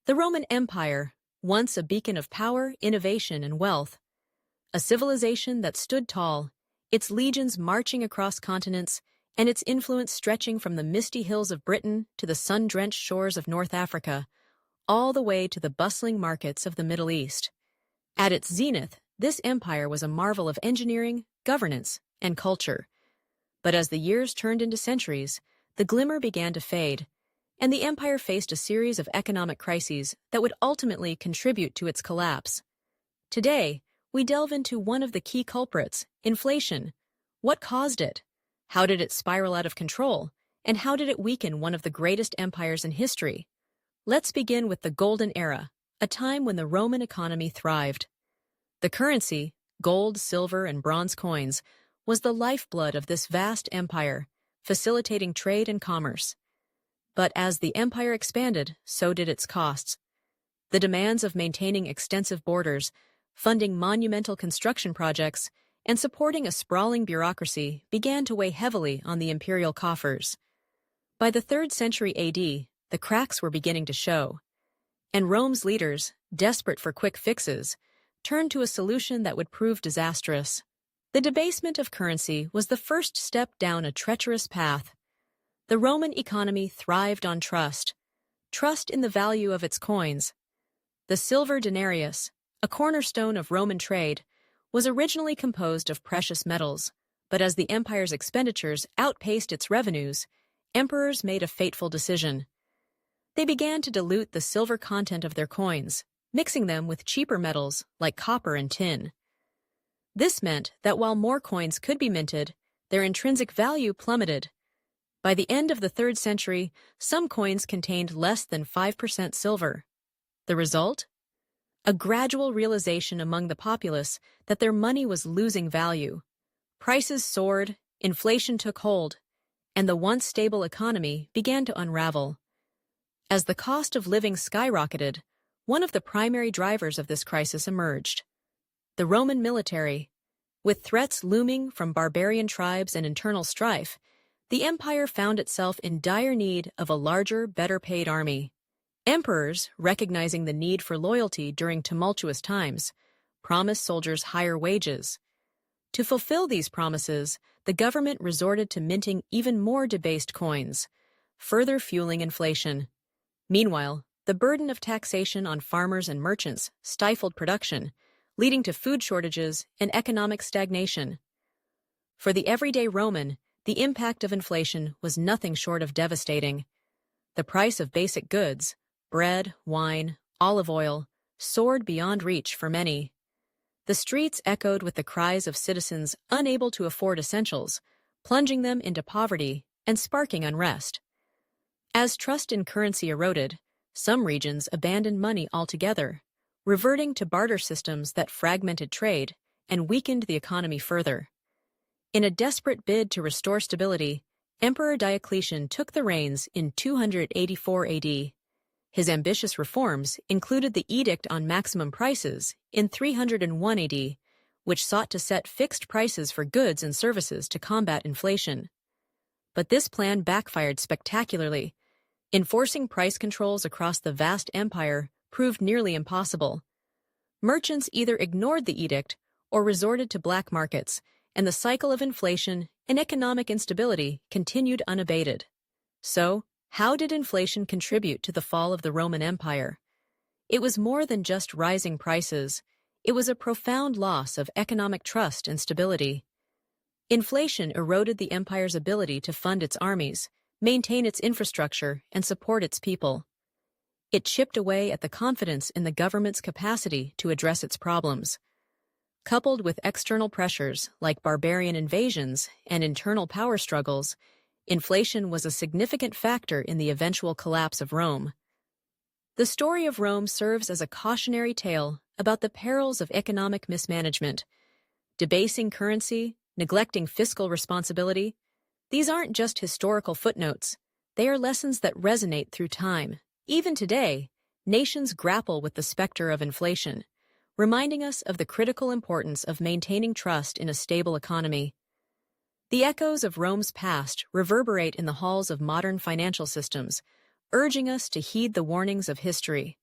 The Roman Empire, once a beacon of power, innovation, and wealth, a civilization that stood tall, its legions marching across continents, and its influence stretching from the misty hills of Britain to the sun-drenched shores of North Africa, all the way to the bustling markets of the Middle East. At its zenith, this empire was a marvel of engineering, governance, and culture. But as the years turned into centuries, the glimmer began to fade, and the empire faced a series of economic crises that would ultimately contribute to its collapse. Today, we delve into one of the key culprits, inflation. What caused it? How did it spiral out of control? And how did it weaken one of the greatest empires in history? Let's begin with the Golden Era, a time when the Roman economy thrived. The currency, gold, silver, and bronze coins, was the lifeblood of this vast empire, facilitating trade and commerce. But as the empire expanded, so did its costs. The demands of maintaining extensive borders, funding monumental construction projects, and supporting a sprawling bureaucracy began to weigh heavily on the imperial coffers. By the 3rd century AD, the cracks were beginning to show, and Rome's leaders, desperate for quick fixes, turned to a solution that would prove disastrous. The debasement of currency was the first step down a treacherous path. The Roman economy thrived on trust in the value of its coins. The silver denarius, a cornerstone of Roman trade, was originally composed of precious metals, but as the empire's expenditures outpaced its revenues, emperors made a fateful decision. They began to dilute the silver content of their coins, mixing them with cheaper metals like copper and tin. This meant that while more coins could be minted, their intrinsic value plummeted. By the end of the 3rd century, some coins contained less than 5% silver. The result? A gradual realization among the populace that their money was losing value. Prices soared, inflation took hold, and the once stable economy began to unravel. As the cost of living skyrocketed, one of the primary drivers of this crisis emerged: the Roman military. With threats looming from barbarian tribes and internal strife, the empire found itself in dire need of a larger, better-paid army. Emperors, recognizing the need for loyalty during tumultuous times, promised soldiers higher wages. To fulfill these promises, the government resorted to minting even more debased coins, further fueling inflation. Meanwhile, the burden of taxation on farmers and merchants stifled production, leading to food shortages and economic stagnation. For the everyday Roman, the impact of inflation was nothing short of devastating. The price of basic goods, bread, wine, olive oil, soared beyond reach for many. The streets echoed with the cries of citizens unable to afford essentials, plunging them into poverty and sparking unrest. As trust in currency eroded, some regions abandoned money altogether, reverting to barter systems that fragmented trade and weakened the economy further. In a desperate bid to restore stability, Emperor Diocletian took the reins in 284 AD. His ambitious reforms included the Edict on Maximum Prices in 301 AD, which sought to set fixed prices for goods and services to combat inflation. But this plan backfired spectacularly. Enforcing price controls across the vast empire proved nearly impossible. Merchants either ignored the edict or resorted to black markets, and the cycle of inflation and economic instability continued unabated. So, how did inflation contribute to the fall of the Roman Empire? It was more than just rising prices. It was a profound loss of economic trust and stability. Inflation eroded the empire's ability to fund its armies, maintain its infrastructure, and support its people. It chipped away at the confidence in the government's capacity to address its problems. Coupled with external pressures like barbarian invasions and internal power struggles, inflation was a significant factor in the eventual collapse of Rome. The story of Rome serves as a cautionary tale about the perils of economic mismanagement. Debasing currency, neglecting fiscal responsibility, these aren't just historical footnotes. They are lessons that resonate through time. Even today, nations grapple with the specter of inflation, reminding us of the critical importance of maintaining trust in a stable economy. The echoes of Rome's past reverberate in the halls of modern financial systems, urging us to heed the warnings of history.